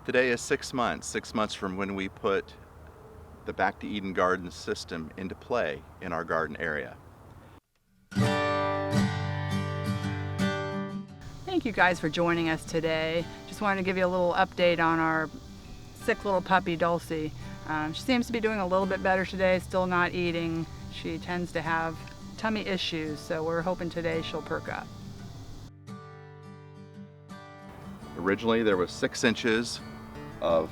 Today is 6 months from when we put the Back to Eden garden system into play in our garden area. Thank you guys for joining us today. Just wanted to give you a little update on our sick little puppy, Dulcie. She seems to be doing a little bit better today, still not eating. She tends to have tummy issues, so we're hoping today she'll perk up. Originally there was 6 inches of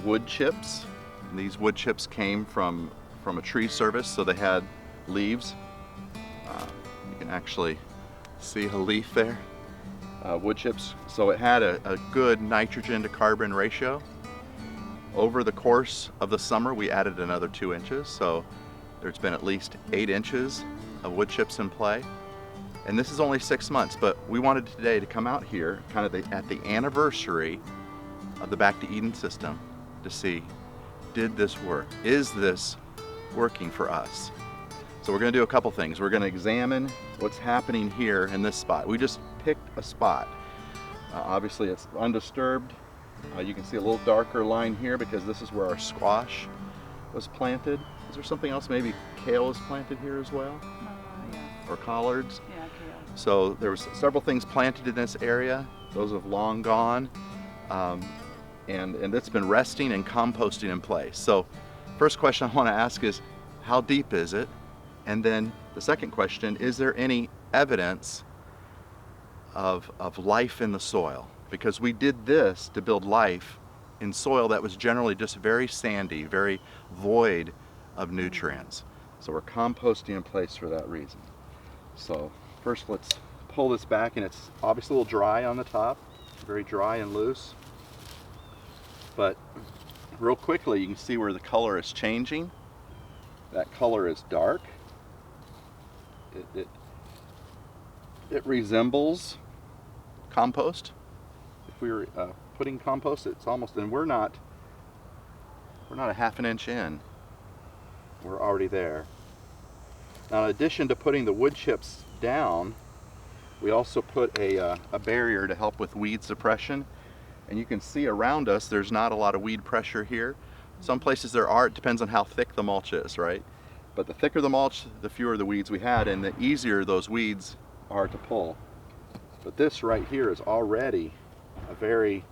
wood chips. And these wood chips came from a tree service, so they had leaves. You can actually see a leaf there. Wood chips, so it had a good nitrogen to carbon ratio. Over the course of the summer we added another 2 inches, so there's been at least 8 inches of wood chips in play. And this is only 6 months, but we wanted today to come out here kind of at the anniversary of the Back to Eden system to see, did this work? Is this working for us? So we're going to do a couple things. We're going to examine what's happening here in this spot. We just picked a spot. Obviously it's undisturbed. You can see a little darker line here because this is where our squash was planted. Is there something else? Maybe kale is planted here as well? Yeah. Or collards? Yeah, kale. So there was several things planted in this area. Those have long gone. And it's been resting and composting in place. So first question I want to ask is, how deep is it? And then the second question, is there any evidence of life in the soil? Because we did this to build life in soil that was generally just very sandy, very void of nutrients. So we're composting in place for that reason. So first let's pull this back, and it's obviously a little dry on the top, very dry and loose. But real quickly, you can see where the color is changing. That color is dark. It resembles compost. If we were putting compost, it's almost, and we're not a half an inch in. We're already there. Now, in addition to putting the wood chips down, we also put a barrier to help with weed suppression. And you can see around us, there's not a lot of weed pressure here. Some places there are, it depends on how thick the mulch is, right? But the thicker the mulch, the fewer the weeds we had, and the easier those weeds are to pull. But this right here is already a very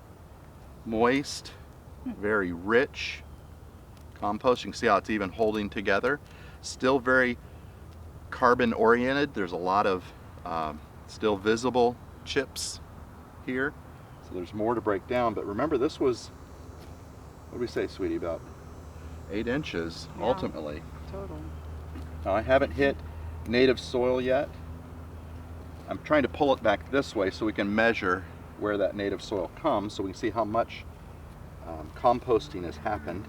moist, very rich compost. You can see how it's even holding together. Still very carbon oriented. There's a lot of still visible chips here. So there's more to break down, but remember this was, what do we say, sweetie, about 8 inches ultimately. Total. Now I haven't hit native soil yet. I'm trying to pull it back this way so we can measure where that native soil comes, so we can see how much composting has happened.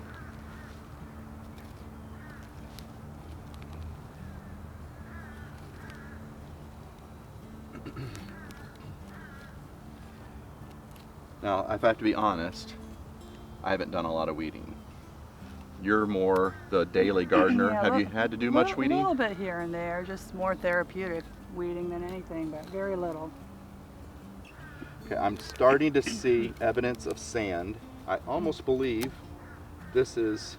Now, if I have to be honest, I haven't done a lot of weeding. You're more the daily gardener. Yeah, have you had to do much weeding? A little bit here and there, just more therapeutic weeding than anything, but very little. Okay, I'm starting to see evidence of sand. I almost believe this is,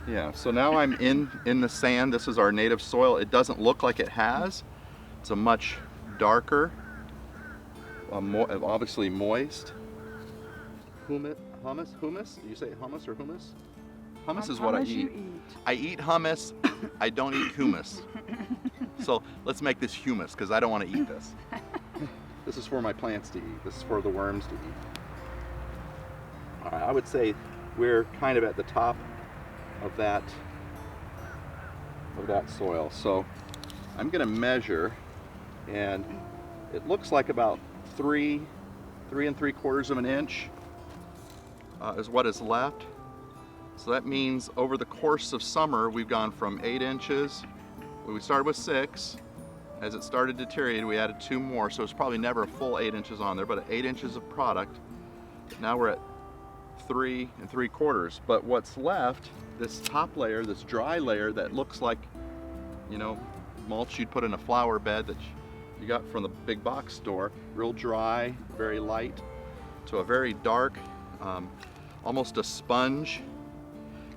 yeah, so now I'm in the sand. This is our native soil. It doesn't look like it has. It's a much darker, obviously moist. Hummus? Do you say hummus or hummus? Hummus is what I eat. I eat hummus. I don't eat humus. So let's make this humus, because I don't want to eat this. This is for my plants to eat. This is for the worms to eat. All right, I would say we're kind of at the top of that soil. So I'm going to measure, and it looks like about 3 3/4 of an inch is what is left. So that means over the course of summer we've gone from 8 inches. We started with 6. As it started to deteriorate, we added 2 more, so it's probably never a full 8 inches on there, but 8 inches of product. Now we're at 3 3/4. But what's left, this top layer, this dry layer that looks like, you know, mulch you'd put in a flower bed that you got from the big box store. Real dry, very light, to a very dark, almost a sponge.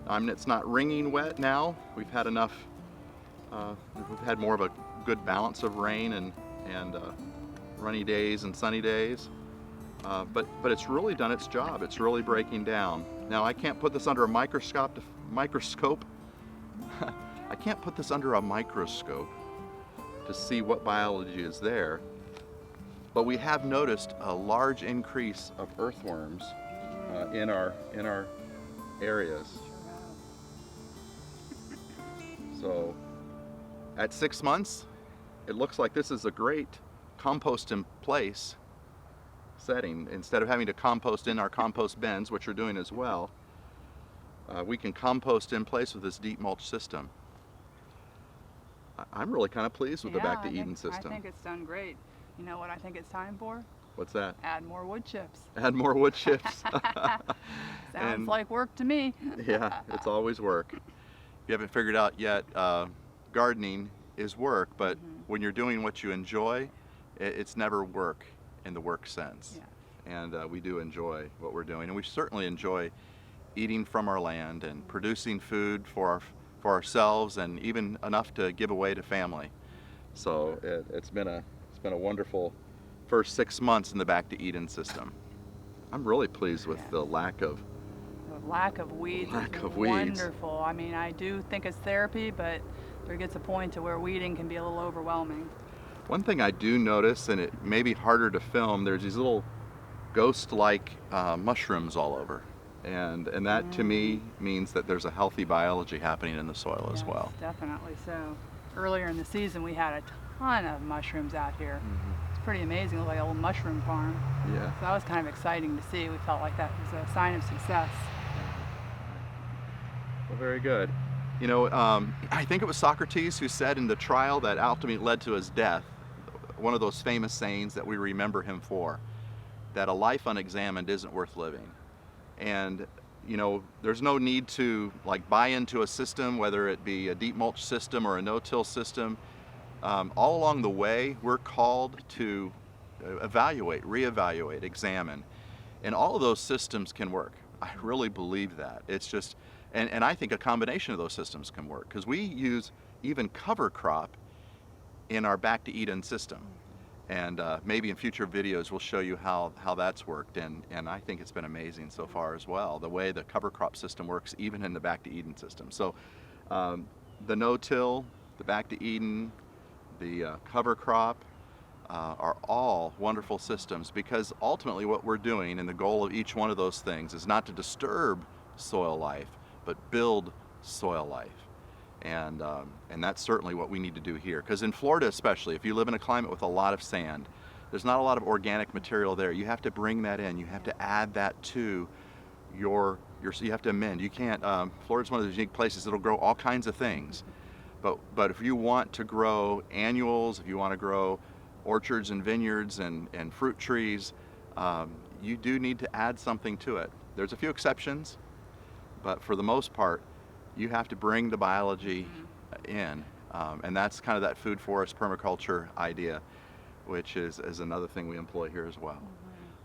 It's not wringing wet now. We've had enough, we've had more of a good balance of rain and rainy days and sunny days. But it's really done its job. It's really breaking down. Now I can't put this under a microscope. I can't put this under a microscope to see what biology is there. But we have noticed a large increase of earthworms in our areas. So at 6 months, it looks like this is a great compost in place setting. Instead of having to compost in our compost bins, which we're doing as well, we can compost in place with this deep mulch system. I'm really kind of pleased with the Back to Eden system. I think it's done great. You know what I think it's time for? What's that? Add more wood chips. Add more wood chips. Sounds like work to me. Yeah, it's always work. If you haven't figured out yet, gardening is work, but when you're doing what you enjoy, it's never work in the work sense. Yeah. And we do enjoy what we're doing, and we certainly enjoy eating from our land and producing food for ourselves, and even enough to give away to family. So it's been a wonderful first 6 months in the Back to Eden system. I'm really pleased with the lack of weeds. Weeds. Wonderful. I mean, I do think it's therapy, but there gets a point to where weeding can be a little overwhelming. One thing I do notice, and it may be harder to film, there's these little ghost-like mushrooms all over. And that to me means that there's a healthy biology happening in the soil as well. Definitely so. Earlier in the season we had a ton of mushrooms out here. It's pretty amazing. It looked like a little mushroom farm. Yeah. So that was kind of exciting to see. We felt like that was a sign of success. Well, very good. You know, I think it was Socrates who said in the trial that ultimately led to his death, one of those famous sayings that we remember him for, that a life unexamined isn't worth living. And you know, there's no need to like buy into a system, whether it be a deep mulch system or a no-till system. All along the way, we're called to evaluate, reevaluate, examine, and all of those systems can work. I really believe that. It's just, and I think a combination of those systems can work, because we use even cover crop in our Back to Eden system. And maybe in future videos we'll show you how that's worked, and I think it's been amazing so far as well, the way the cover crop system works even in the Back to Eden system. So the no-till, the Back to Eden, the cover crop are all wonderful systems, because ultimately what we're doing, and the goal of each one of those things, is not to disturb soil life, but build soil life. And that's certainly what we need to do here. Because in Florida especially, if you live in a climate with a lot of sand, there's not a lot of organic material there. You have to bring that in. You have to add that to you have to amend. You can't, Florida's one of those unique places that'll grow all kinds of things. But if you want to grow annuals, if you want to grow orchards and vineyards and fruit trees, you do need to add something to it. There's a few exceptions, but for the most part, you have to bring the biology in, and that's kind of that food forest permaculture idea, which is another thing we employ here as well.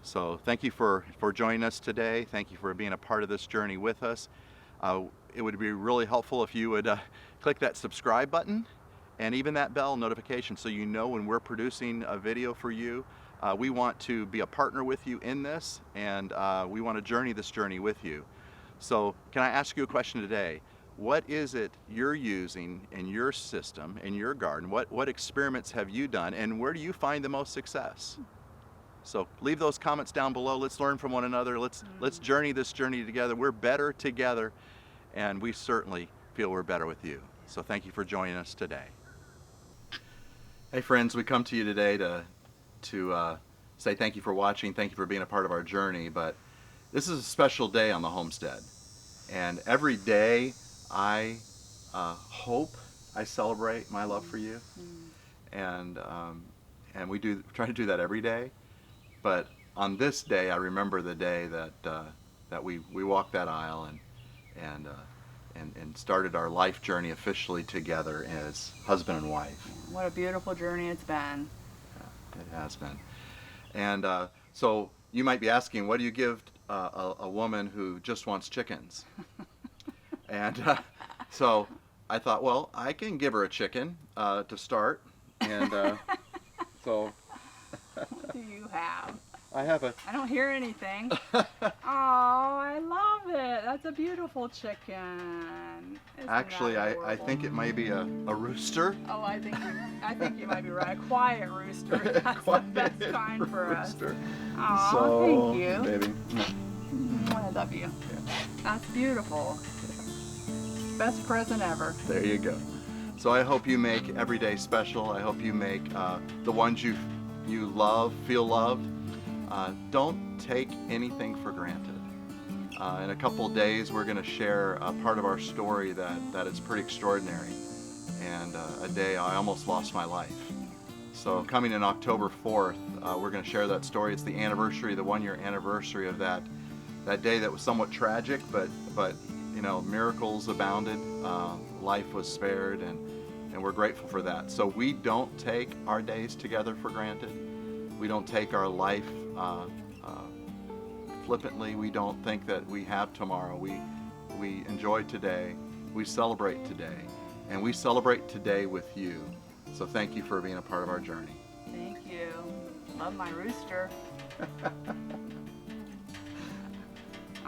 So thank you for joining us today. Thank you for being a part of this journey with us. It would be really helpful if you would click that subscribe button and even that bell notification, so you know when we're producing a video for you. We want to be a partner with you in this, and we want to journey this journey with you. So can I ask you a question today? What is it you're using in your system, in your garden? What experiments have you done, and where do you find the most success? So leave those comments down below. Let's learn from one another. Let's journey this journey together. We're better together, and we certainly feel we're better with you. So thank you for joining us today. Hey friends, we come to you today to say thank you for watching. Thank you for being a part of our journey. But this is a special day on the homestead, and every day I hope I celebrate my love for you, and we try to do that every day. But on this day, I remember the day that we walked that aisle and started our life journey officially together as husband and wife. What a beautiful journey it's been. It has been. And so you might be asking, what do you give a woman who just wants chickens? And so I thought, well, I can give her a chicken to start. And so What do you have? I have a... I don't hear anything. Oh, I love it. That's a beautiful chicken. Isn't Actually, that I adorable? think it might be a rooster. Oh, I think you might be right. A quiet rooster. That's the best kind for us. Rooster. Aw, So, thank you. baby. I love you. That's beautiful. Best present ever. There you go. So I hope you make every day special. I hope you make the ones you love, feel loved. Don't take anything for granted. In a couple of days, we're going to share a part of our story that is pretty extraordinary, and a day I almost lost my life. So coming in October 4th, we're going to share that story. It's the anniversary, the 1-year anniversary of that day that was somewhat tragic, but you know, miracles abounded. Life was spared, and we're grateful for that. So we don't take our days together for granted. We don't take our life flippantly. We don't think that we have tomorrow. We enjoy today. We celebrate today. And we celebrate today with you. So thank you for being a part of our journey. Thank you. Love my rooster.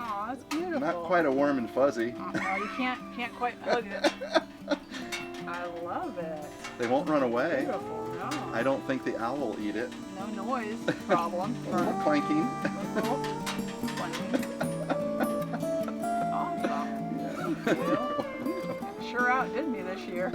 Oh, that's beautiful. Not quite a warm and fuzzy. Oh, no, you can't quite look at it. I love it. They won't run away. Beautiful, no. I don't think the owl will eat it. No noise problem. A little clanking. Awesome. Yeah. Thank you. Sure outdid me this year.